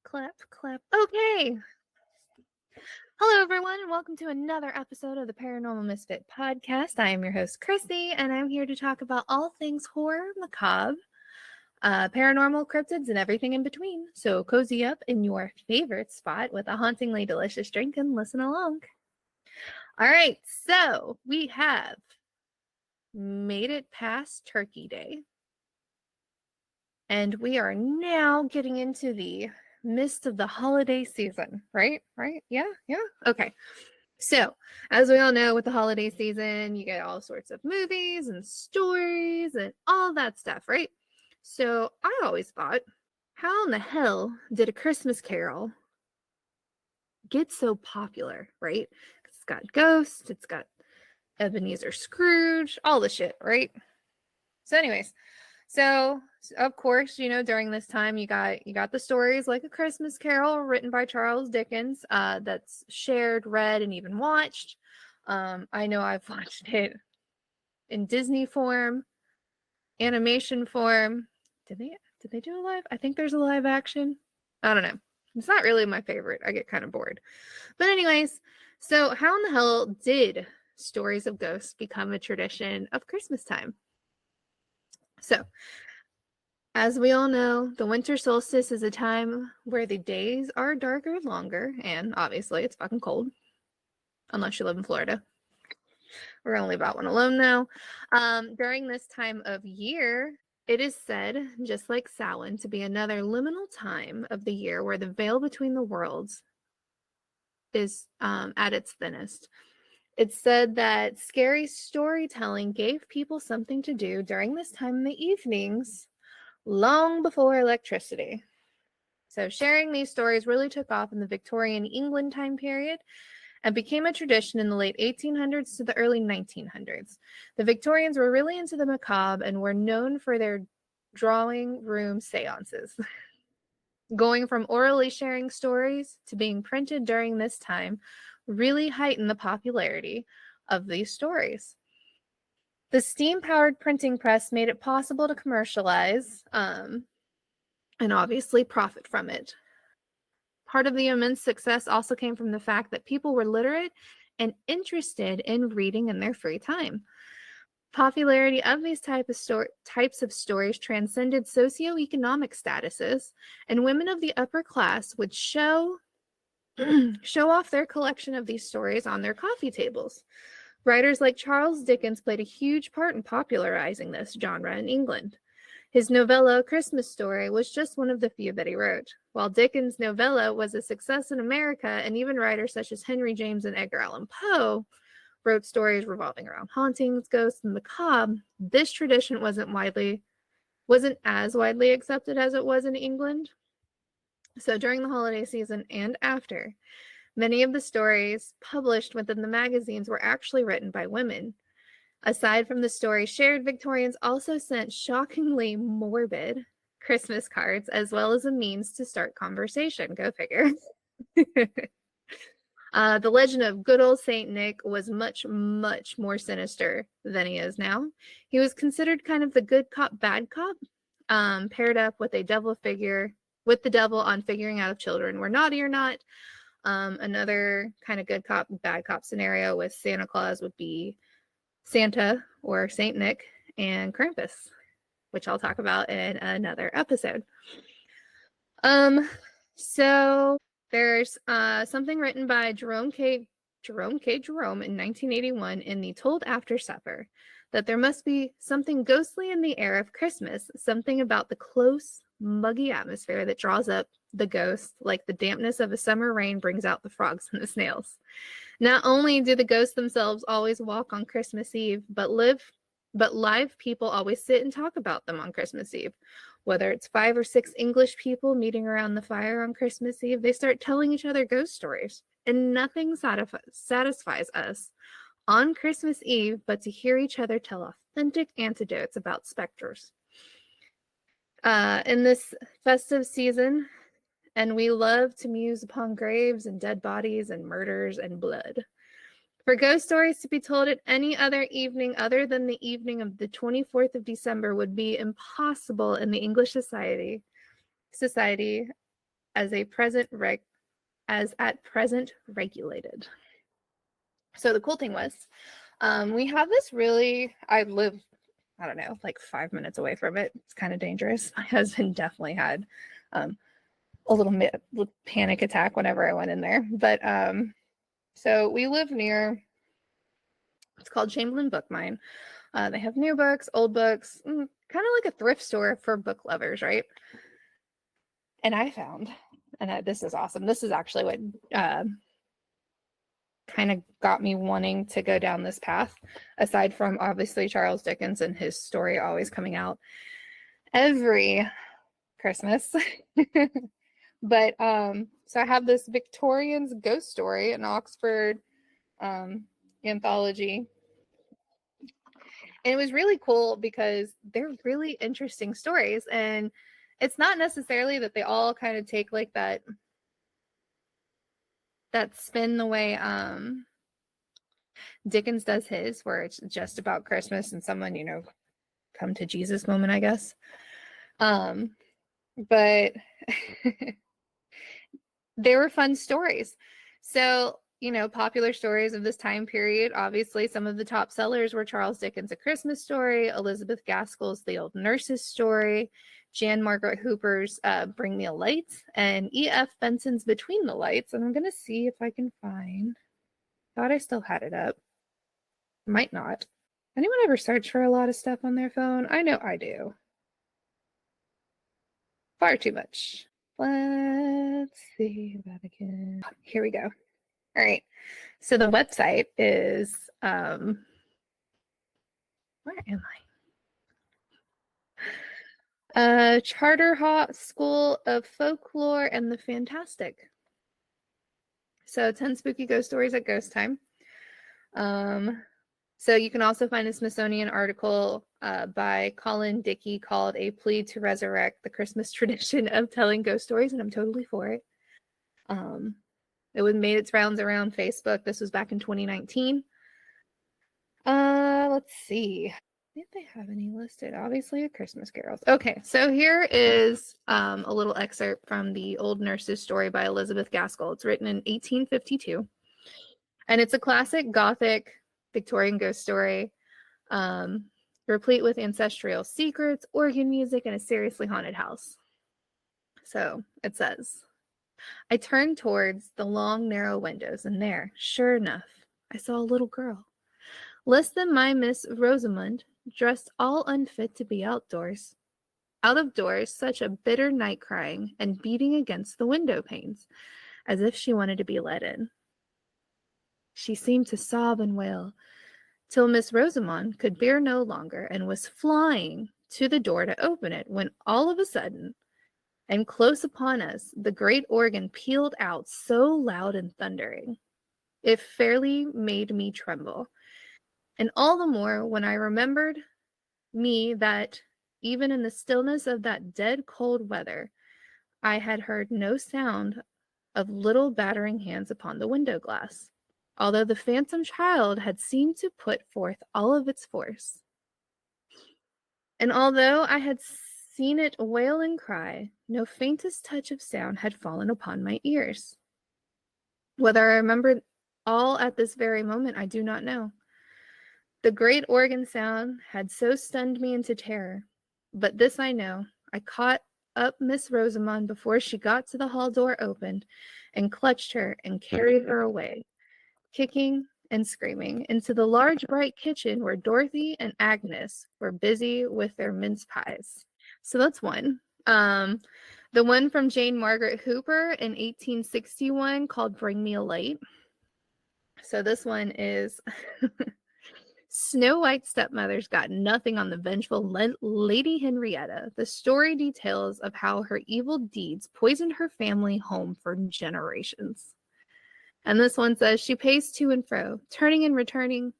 clap, clap. Okay. Hello, everyone, and welcome to another episode of the Paranormal Misfit Podcast. I am your host, Chrissy, and I'm here to talk about all things horror, macabre, paranormal, cryptids, and everything in between. So cozy up in your favorite spot with a hauntingly delicious drink and listen along. All right, so we have made it past Turkey Day, and we are now getting into the midst of the holiday season, right? Yeah. Okay. So, as we all know, with the holiday season, you get all sorts of movies and stories and all that stuff, right? So, I always thought, how in the hell did A Christmas Carol get so popular, right? It's got ghosts, it's got Ebenezer Scrooge, all the shit, right? So, anyways, so of course, during this time you got the stories like A Christmas Carol written by Charles Dickens, that's shared, read, and even watched. I know I've watched it in Disney form, animation form. Did they do a live? I think there's a live action. I don't know. It's not really my favorite. I get kind of bored. But anyways, so how in the hell did stories of ghosts become a tradition of Christmas time? So, as we all know, the winter solstice is a time where the days are darker and longer, and obviously it's fucking cold, unless you live in Florida. We're only about one alone now. During this time of year, it is said, just like Samhain, to be another liminal time of the year where the veil between the worlds is at its thinnest. It's said that scary storytelling gave people something to do during this time in the evenings, long before electricity. So sharing these stories really took off in the Victorian England time period and became a tradition in the late 1800s to the early 1900s. The Victorians were really into the macabre and were known for their drawing room seances. Going from orally sharing stories to being printed during this time really heightened the popularity of these stories. The steam-powered printing press made it possible to commercialize and obviously profit from it. Part of the immense success also came from the fact that people were literate and interested in reading in their free time. Popularity of these types of stories transcended socioeconomic statuses, and women of the upper class would show off their collection of these stories on their coffee tables. Writers like Charles Dickens played a huge part in popularizing this genre in England. His novella, A Christmas Story, was just one of the few that he wrote. While Dickens' novella was a success in America, and even writers such as Henry James and Edgar Allan Poe wrote stories revolving around hauntings, ghosts, and the macabre, this tradition wasn't as widely accepted as it was in England. So during the holiday season and after, many of the stories published within the magazines were actually written by women. Aside from the stories shared, Victorians also sent shockingly morbid Christmas cards as well as a means to start conversation. Go figure. The legend of good old Saint Nick was much, much more sinister than he is now. He was considered kind of the good cop, bad cop, paired up with a devil figure, with the devil on figuring out if children were naughty or not. Another kind of good cop, bad cop scenario with Santa Claus would be Santa or Saint Nick and Krampus, which I'll talk about in another episode. So there's something written by Jerome K. Jerome in 1981 in The Told After Supper that there must be something ghostly in the air of Christmas, something about the close, muggy atmosphere that draws up the ghosts, like the dampness of a summer rain brings out the frogs and the snails. Not only do the ghosts themselves always walk on Christmas Eve, but live people always sit and talk about them on Christmas Eve. Whether it's 5 or 6 English people meeting around the fire on Christmas Eve, they start telling each other ghost stories. And nothing satisfies us on Christmas Eve but to hear each other tell authentic anecdotes about specters. In this festive season, and we love to muse upon graves and dead bodies and murders and blood. For ghost stories to be told at any other evening other than the evening of the 24th of December would be impossible in the English society as at present regulated. So the cool thing was, we have this really, I live, I don't know, like 5 minutes away from it. It's kind of dangerous. My husband definitely had a little panic attack whenever I went in there. But so we live near, it's called Chamberlain Book Mine. They have new books, old books, kind of like a thrift store for book lovers, right? And I found, and this is awesome. This is actually what kind of got me wanting to go down this path, aside from obviously Charles Dickens and his story always coming out every Christmas. But so I have this Victorians ghost story, an Oxford anthology. And it was really cool because they're really interesting stories. And it's not necessarily that they all kind of take like that spin the way Dickens does his, where it's just about Christmas and someone, come to Jesus moment, I guess. But they were fun stories. So, popular stories of this time period, obviously some of the top sellers were Charles Dickens' A Christmas Story, Elizabeth Gaskell's The Old Nurse's Story, Jan Margaret Hooper's Bring Me a Light, and E.F. Benson's Between the Lights. And I'm going to see if I can find, thought I still had it up. Might not. Anyone ever search for a lot of stuff on their phone? I know I do. Far too much. Let's see if I can. Here we go. All right. So the website is, where am I? Charterhouse School of Folklore and the Fantastic. So 10 spooky ghost stories at ghost time. So you can also find a Smithsonian article by Colin Dickey called A Plea to Resurrect the Christmas Tradition of Telling Ghost Stories, and I'm totally for it. It made its rounds around Facebook. This was back in 2019. Let's see. Did they have any listed? Obviously, A Christmas Carols. Okay, so here is a little excerpt from The Old Nurse's Story by Elizabeth Gaskell. It's written in 1852, and it's a classic Gothic Victorian ghost story, replete with ancestral secrets, organ music, and a seriously haunted house. So it says, I turned towards the long, narrow windows, and there, sure enough, I saw a little girl, less than my Miss Rosamond, dressed all unfit to be outdoors. Out of doors, such a bitter night crying and beating against the window panes, as if she wanted to be let in. She seemed to sob and wail, till Miss Rosamond could bear no longer and was flying to the door to open it, when all of a sudden, and close upon us, the great organ pealed out so loud and thundering, it fairly made me tremble. And all the more when I remembered me that even in the stillness of that dead cold weather, I had heard no sound of little battering hands upon the window glass, although the phantom child had seemed to put forth all of its force. And although I had seen it wail and cry, no faintest touch of sound had fallen upon my ears. Whether I remembered all at this very moment, I do not know. The great organ sound had so stunned me into terror, but this I know, I caught up Miss Rosamond before she got to the hall door opened, and clutched her and carried her away, kicking and screaming, into the large bright kitchen where Dorothy and Agnes were busy with their mince pies. So that's one. The one from Jane Margaret Hooper in 1861 called Bring Me a Light. So this one is Snow White's stepmother's got nothing on the vengeful Lady Henrietta. The story details of how her evil deeds poisoned her family home for generations. And this one says, she paced to and fro, turning and returning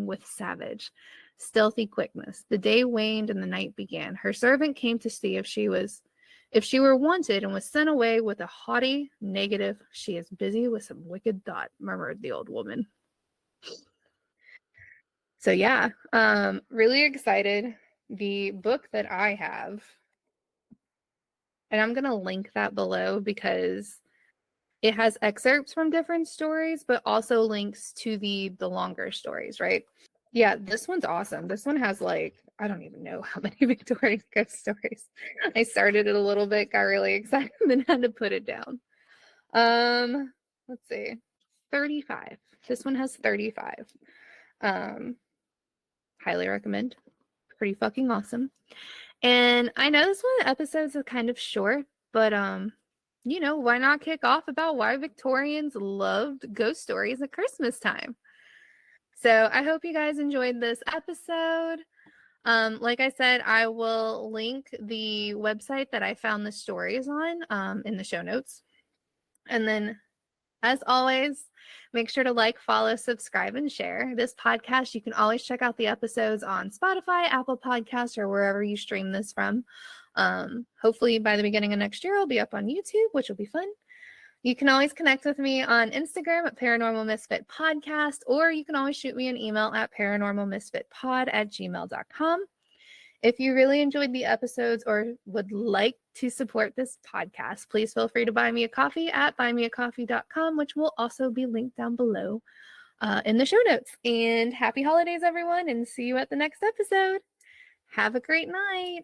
with savage, stealthy quickness. The day waned and the night began. Her servant came to see if she were wanted, and was sent away with a haughty negative. She is busy with some wicked thought, murmured the old woman. So yeah, really excited. The book that I have And I'm going to link that below because it has excerpts from different stories, but also links to the longer stories, right? Yeah, this one's awesome. This one has like, I don't even know how many Victorian ghost stories. I started it a little bit, got really excited, and then had to put it down. Let's see. 35. This one has 35. Highly recommend. Pretty fucking awesome. And I know this one of the episodes is kind of short, but you know, why not kick off about why Victorians loved ghost stories at Christmas time? So I hope you guys enjoyed this episode. Like I said, I will link the website that I found the stories on in the show notes. And then, as always, make sure to like, follow, subscribe, and share. This podcast, you can always check out the episodes on Spotify, Apple Podcasts, or wherever you stream this from. Hopefully by the beginning of next year, I'll be up on YouTube, which will be fun. You can always connect with me on Instagram at Paranormal Misfit Podcast, or you can always shoot me an email at paranormalmisfitpod@gmail.com. If you really enjoyed the episodes or would like to support this podcast, please feel free to buy me a coffee at buymeacoffee.com, which will also be linked down below in the show notes. And happy holidays, everyone, and see you at the next episode. Have a great night.